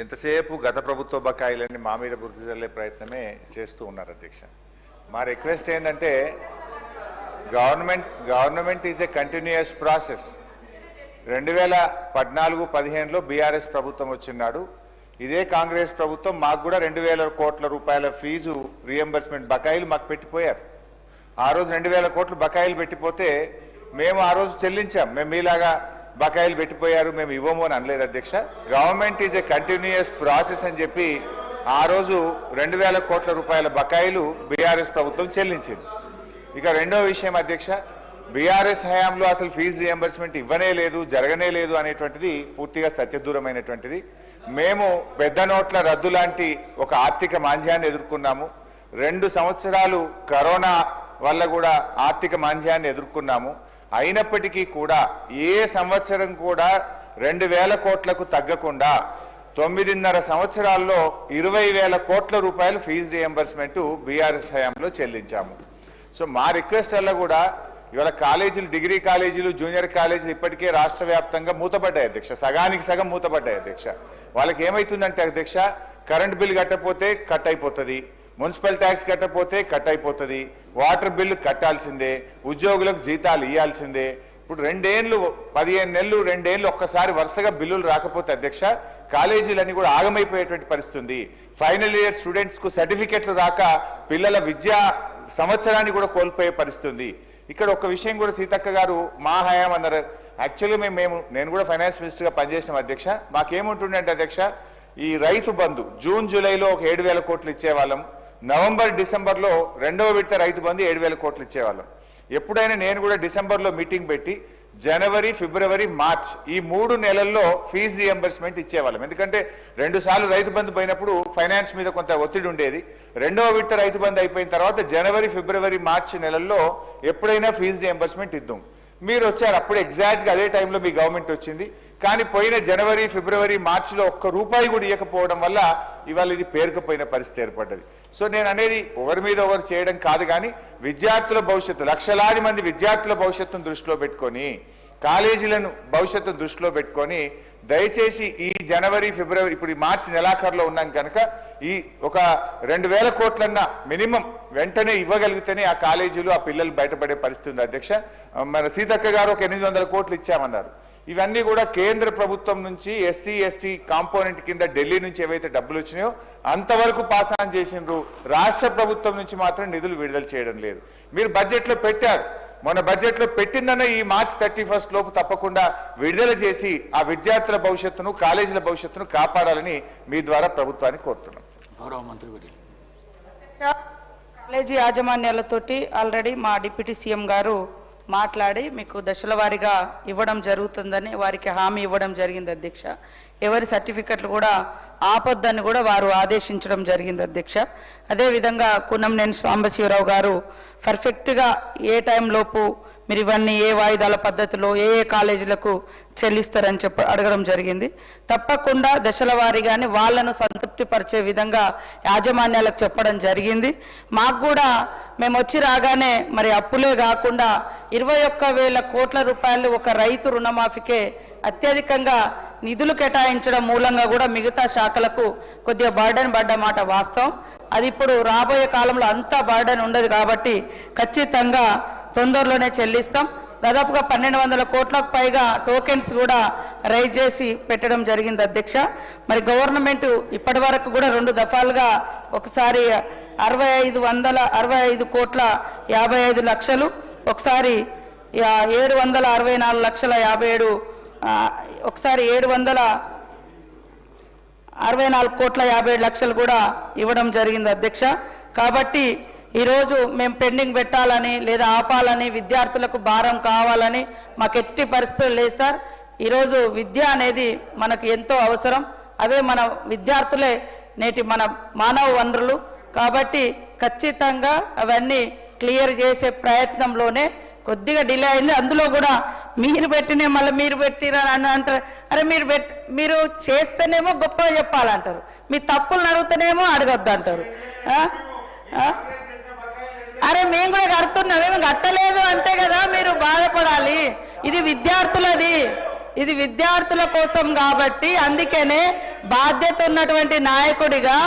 ఎంతసేపు గత ప్రభుత్వ బకాయిలన్నీ మా మీద బుద్ధి చల్లే ప్రయత్నమే చేస్తూ ఉన్నారు అధ్యక్ష. మా రిక్వెస్ట్ ఏంటంటే government is a continuous process. 2014-15లో బీఆర్ఎస్ ప్రభుత్వం వచ్చినాడు. ఇదే కాంగ్రెస్ ప్రభుత్వం మాకు కూడా 2000 కోట్ల రూపాయల ఫీజు రీఎంబర్స్మెంట్ బకాయిలు మాకు పెట్టిపోయారు. ఆ రోజు 2000 కోట్లు బకాయిలు పెట్టిపోతే మేము ఆ రోజు చెల్లించాం. మేము మీలాగా బకాయిలు పెట్టిపోయారు మేము ఇవ్వము అని అనలేదు అధ్యక్ష. Government is a continuous process అని చెప్పి ఆ రోజు 2000 కోట్ల రూపాయల బకాయిలు బీఆర్ఎస్ ప్రభుత్వం చెల్లించింది. ఇక రెండో విషయం అధ్యక్ష, బీఆర్ఎస్ హయాంలో అసలు ఫీజు రియంబర్స్మెంట్ ఇవ్వనే లేదు, జరగనే లేదు అనేటువంటిది పూర్తిగా సత్యదూరమైనటువంటిది. మేము పెద్ద నోట్ల రద్దు లాంటి ఒక ఆర్థిక మాంద్యాన్ని ఎదుర్కొన్నాము. 2 సంవత్సరాలు కరోనా వల్ల కూడా ఆర్థిక మాంద్యాన్ని ఎదుర్కొన్నాము. అయినప్పటికీ కూడా ఏ సంవత్సరం కూడా 2000 కోట్లకు తగ్గకుండా 9.5 సంవత్సరాల్లో 20,000 కోట్ల రూపాయలు ఫీజు రియంబర్స్మెంట్ బీఆర్ఎస్ హయాంలో చెల్లించాము. సో మా రిక్వెస్ట్ వల్ల కూడా ఇవాళ కాలేజీలు, డిగ్రీ కాలేజీలు, జూనియర్ కాలేజీలు ఇప్పటికే రాష్ట్ర వ్యాప్తంగా మూతపడ్డాయి అధ్యక్ష. సగానికి సగం మూతపడ్డాయి అధ్యక్ష. వాళ్ళకి ఏమవుతుందంటే అధ్యక్ష, కరెంట్ బిల్ కట్టకపోతే కట్ అయిపోతుంది, మున్సిపల్ ట్యాక్స్ కట్టకపోతే కట్ అయిపోతుంది, వాటర్ బిల్లు కట్టాల్సిందే, ఉద్యోగులకు జీతాలు ఇవ్వాల్సిందే. ఇప్పుడు 2 ఏళ్ళు 15 నెలలు 2 ఏళ్ళు ఒక్కసారి వరుసగా బిల్లులు రాకపోతే అధ్యక్ష కాలేజీలన్నీ కూడా ఆగమైపోయేటువంటి పరిస్థితి ఉంది. ఫైనల్ ఇయర్ స్టూడెంట్స్ కు సర్టిఫికెట్లు రాక పిల్లల విద్యా సంవత్సరాన్ని కూడా కోల్పోయే పరిస్థితి ఉంది. ఇక్కడ ఒక విషయం కూడా సీతక్క గారు మా హయాం అన్నారు. యాక్చువల్లీ నేను కూడా ఫైనాన్స్ మినిస్టర్గా పనిచేసిన అధ్యక్ష. మాకేముంటుండే అంటే అధ్యక్ష, ఈ రైతు బంధు జూన్ జూలైలో ఒక 7,000 కోట్లు ఇచ్చేవాళ్ళం. నవంబర్ డిసెంబర్లో 2వ విడత రైతు బంధు 7,000 కోట్లు ఇచ్చేవాళ్ళం. ఎప్పుడైనా నేను కూడా డిసెంబర్లో మీటింగ్ పెట్టి జనవరి, ఫిబ్రవరి, మార్చ్ ఈ 3 నెలల్లో ఫీజు రియంబర్స్మెంట్ ఇచ్చేవాళ్ళం. ఎందుకంటే 2 సార్లు రైతు బంధు పోయినప్పుడు ఫైనాన్స్ మీద కొంత ఒత్తిడి ఉండేది. 2వ విడత రైతు బంధు అయిపోయిన తర్వాత జనవరి, ఫిబ్రవరి, మార్చ్ నెలల్లో ఎప్పుడైనా ఫీజు రియంబర్స్మెంట్ ఇద్దాం. మీరు వచ్చారు, అప్పుడు ఎగ్జాక్ట్గా అదే టైంలో మీ గవర్నమెంట్ వచ్చింది. కానీ పోయిన జనవరి, ఫిబ్రవరి, మార్చిలో ₹1 కూడా ఇవ్వకపోవడం వల్ల ఇవాళ ఇది పేరుకుపోయిన పరిస్థితి ఏర్పడ్డది. సో నేను అనేది ఒకరి మీద ఒకరు చేయడం కాదు, కానీ విద్యార్థుల భవిష్యత్తు, లక్షలాది మంది విద్యార్థుల భవిష్యత్తును దృష్టిలో పెట్టుకొని, కాలేజీలను భవిష్యత్తును దృష్టిలో పెట్టుకొని దయచేసి ఈ జనవరి, ఫిబ్రవరి, ఇప్పుడు ఈ మార్చి నెలాఖరులో ఉన్నాం కనుక ఈ ఒక 2,000 కోట్లన్నా మినిమం వెంటనే ఇవ్వగలిగితేనే ఆ కాలేజీలు, ఆ పిల్లలు బయటపడే పరిస్థితి ఉంది అధ్యక్ష. మన సీతక్క గారు ఒక 800 కోట్లు ఇచ్చామన్నారు. ఇవన్నీ కూడా కేంద్ర ప్రభుత్వం నుంచి ఎస్సీ ఎస్టీ కాంపోనెంట్ కింద ఢిల్లీ నుంచి ఏవైతే డబ్బులు వచ్చినాయో అంతవరకు పాస్ ఆన్ చేసినారు. రాష్ట్ర ప్రభుత్వం నుంచి మాత్రం నిధులు విడుదల చేయడం లేదు. మీరు బడ్జెట్లో పెట్టారు, మొన్న బడ్జెట్లో పెట్టిందన్న ఈ మార్చ్ 31 లోపు తప్పకుండా విడుదల చేసి ఆ విద్యార్థుల భవిష్యత్తును, కాలేజీల భవిష్యత్తును కాపాడాలని మీ ద్వారా ప్రభుత్వాన్ని కోరుతున్నాం. గౌరవ మంత్రి కాలేజీ యాజమాన్యాలతోటి ఆల్రెడీ మా డిప్యూటీ సీఎం గారు మాట్లాడి మీకు దశల వారీగా ఇవ్వడం జరుగుతుందని వారికి హామీ ఇవ్వడం జరిగింది అధ్యక్ష. ఎవరి సర్టిఫికెట్లు కూడా ఆపొద్దని కూడా వారు ఆదేశించడం జరిగింది అధ్యక్ష. అదేవిధంగా కున్నంనేని సాంబశివరావు గారు పర్ఫెక్ట్గా ఏ టైంలోపు మీరు ఇవన్నీ ఏ వాయిదాల పద్ధతిలో ఏ కాలేజీలకు చెల్లిస్తారని అడగడం జరిగింది. తప్పకుండా దశల వారీగానే వాళ్ళను సంతృప్తిపరిచే విధంగా యాజమాన్యాలకు చెప్పడం జరిగింది. మాకు కూడా మేము వచ్చి రాగానే మరి అప్పులే కాకుండా 21,000 కోట్ల రూపాయలు ఒక రైతు రుణమాఫీకే అత్యధికంగా నిధులు కేటాయించడం మూలంగా కూడా మిగతా శాఖలకు కొద్దిగా బర్డెన్ పడ్డ మాట వాస్తవం. అది ఇప్పుడు రాబోయే కాలంలో అంతా బర్డెన్ ఉండదు కాబట్టి ఖచ్చితంగా తొందరలోనే చెల్లిస్తాం. దాదాపుగా 1,200 కోట్లకు పైగా టోకెన్స్ కూడా రైజ్ చేసి పెట్టడం జరిగింది అధ్యక్ష. మరి గవర్నమెంట్ ఇప్పటి వరకు కూడా 2 దఫాలుగా ఒకసారి 6,565 కోట్ల 55 లక్షలు, ఒకసారి 764 లక్షల 57, ఒకసారి 764 కోట్ల 57 లక్షలు కూడా ఇవ్వడం జరిగింది అధ్యక్ష. కాబట్టి ఈరోజు మేము పెండింగ్ పెట్టాలని లేదా ఆపాలని, విద్యార్థులకు భారం కావాలని మాకు ఎట్టి పరిస్థితులు లేదు సార్. ఈరోజు విద్య అనేది మనకు ఎంతో అవసరం. అవే మన విద్యార్థులే నేటి మన మానవ వనరులు. కాబట్టి ఖచ్చితంగా అవన్నీ క్లియర్ చేసే ప్రయత్నంలోనే కొద్దిగా డిలే అయింది. అందులో కూడా మీరు పెట్టినే మళ్ళీ మీరు పెట్టిరని అంటారు. అరే మీరు చేస్తేనేమో గొప్పగా చెప్పాలంటారు, మీ తప్పులు అడుగుతూనేమో అడగొద్దు అంటారు. అరే మేము కూడా కడుతున్నాం, మేము కట్టలేదు అంటే కదా మీరు బాధపడాలి. ఇది విద్యార్థులది, ఇది విద్యార్థుల కోసం కాబట్టి అందుకనే బాధ్యత ఉన్నటువంటి నాయకుడిగా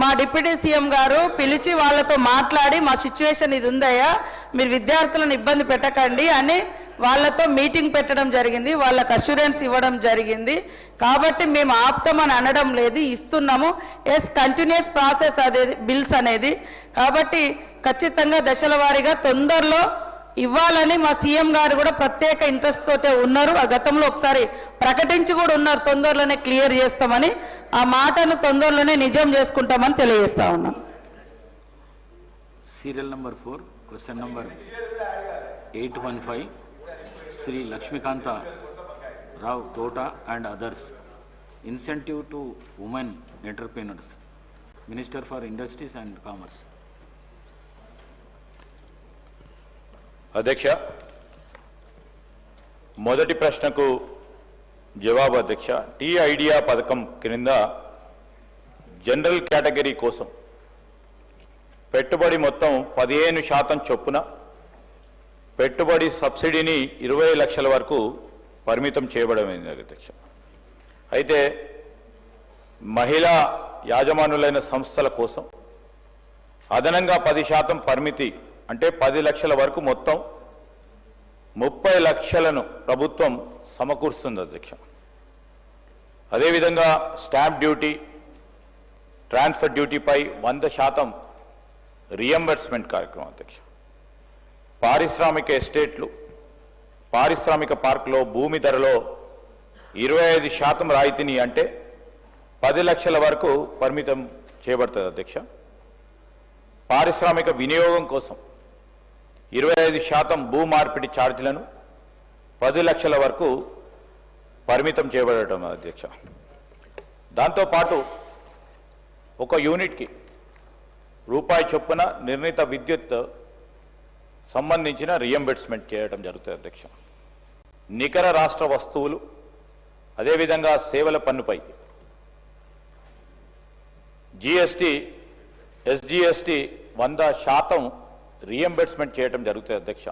మా డిప్యూటీ సీఎం గారు పిలిచి వాళ్ళతో మాట్లాడి మా సిచ్యువేషన్ ఇది ఉందయ్యా, మీరు విద్యార్థులను ఇబ్బంది పెట్టకండి అని వాళ్ళతో మీటింగ్ పెట్టడం జరిగింది, వాళ్ళకు అష్యూరెన్స్ ఇవ్వడం జరిగింది. కాబట్టి మేము ఆపుతామని అనడం లేదు, ఇస్తున్నాము. ఎస్, కంటిన్యూస్ ప్రాసెస్ అదే బిల్స్ అనేది. కాబట్టి ఖచ్చితంగా దశల వారీగా తొందరలో ఇవ్వాలని మా సీఎం గారు కూడా ప్రత్యేక ఇంట్రెస్ట్ తోటే ఉన్నారు. ఆ గతంలో ఒకసారి ప్రకటించి కూడా ఉన్నారు, తొందరలోనే క్లియర్ చేస్తామని. ఆ మాటను తొందరలోనే నిజం చేసుకుంటామని తెలియజేస్తా ఉన్నాం. Serial number 4, question number 815, Sri Lakshmikanta Rao Tota and others. Incentive to women entrepreneurs. Minister for Industries and Commerce. అధ్యక్ష, మొదటి ప్రశ్నకు జవాబు అధ్యక్ష. టీ ఐడియా పథకం క్రింద జనరల్ కేటగిరీ కోసం పెట్టుబడి మొత్తం 15% చొప్పున పెట్టుబడి సబ్సిడీని 20 లక్షల వరకు పరిమితం చేయబడింది అధ్యక్ష. అయితే మహిళా యాజమానులైన సంస్థల కోసం అదనంగా 10% పరిమితి, అంటే 10 లక్షల వరకు మొత్తం 30 లక్షలను ప్రభుత్వం సమకూరుస్తుంది అధ్యక్ష. అదేవిధంగా స్టాంప్ డ్యూటీ, ట్రాన్స్ఫర్ డ్యూటీపై 100% రియంబర్స్మెంట్ కార్యక్రమం అధ్యక్ష. పారిశ్రామిక ఎస్టేట్లు, పారిశ్రామిక పార్కులో భూమి ధరలో 25% రాయితీని, అంటే 10 లక్షల వరకు పరిమితం చేయబడుతుంది అధ్యక్ష. పారిశ్రామిక వినియోగం కోసం 25% భూ మార్పిడి ఛార్జీలను 10 లక్షల వరకు పరిమితం చేయబడటం అధ్యక్ష. దాంతోపాటు ఒక యూనిట్కి రూపాయి చొప్పున నిర్ణీత విద్యుత్ సంబంధించిన రియంబర్స్మెంట్ చేయడం జరుగుతుంది అధ్యక్ష. నికర రాష్ట్ర వస్తువులు అదేవిధంగా సేవల పన్నుపై జిఎస్టీ, ఎస్జిఎస్టీ 100% రియంబర్స్మెంట్ చేయడం జరుగుతుంది అధ్యక్ష.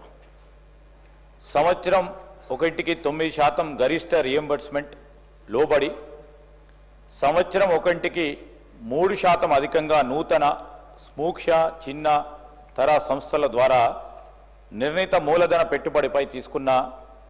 సంవత్సరం ఒకటికి 9% గరిష్ట రియంబర్స్మెంట్ లోబడి సంవత్సరం ఒకటికి 3% అధికంగా నూతన సూక్ష్మ చిన్న తర సంస్థల ద్వారా నిర్ణీత మూలధన పెట్టుబడిపై తీసుకున్న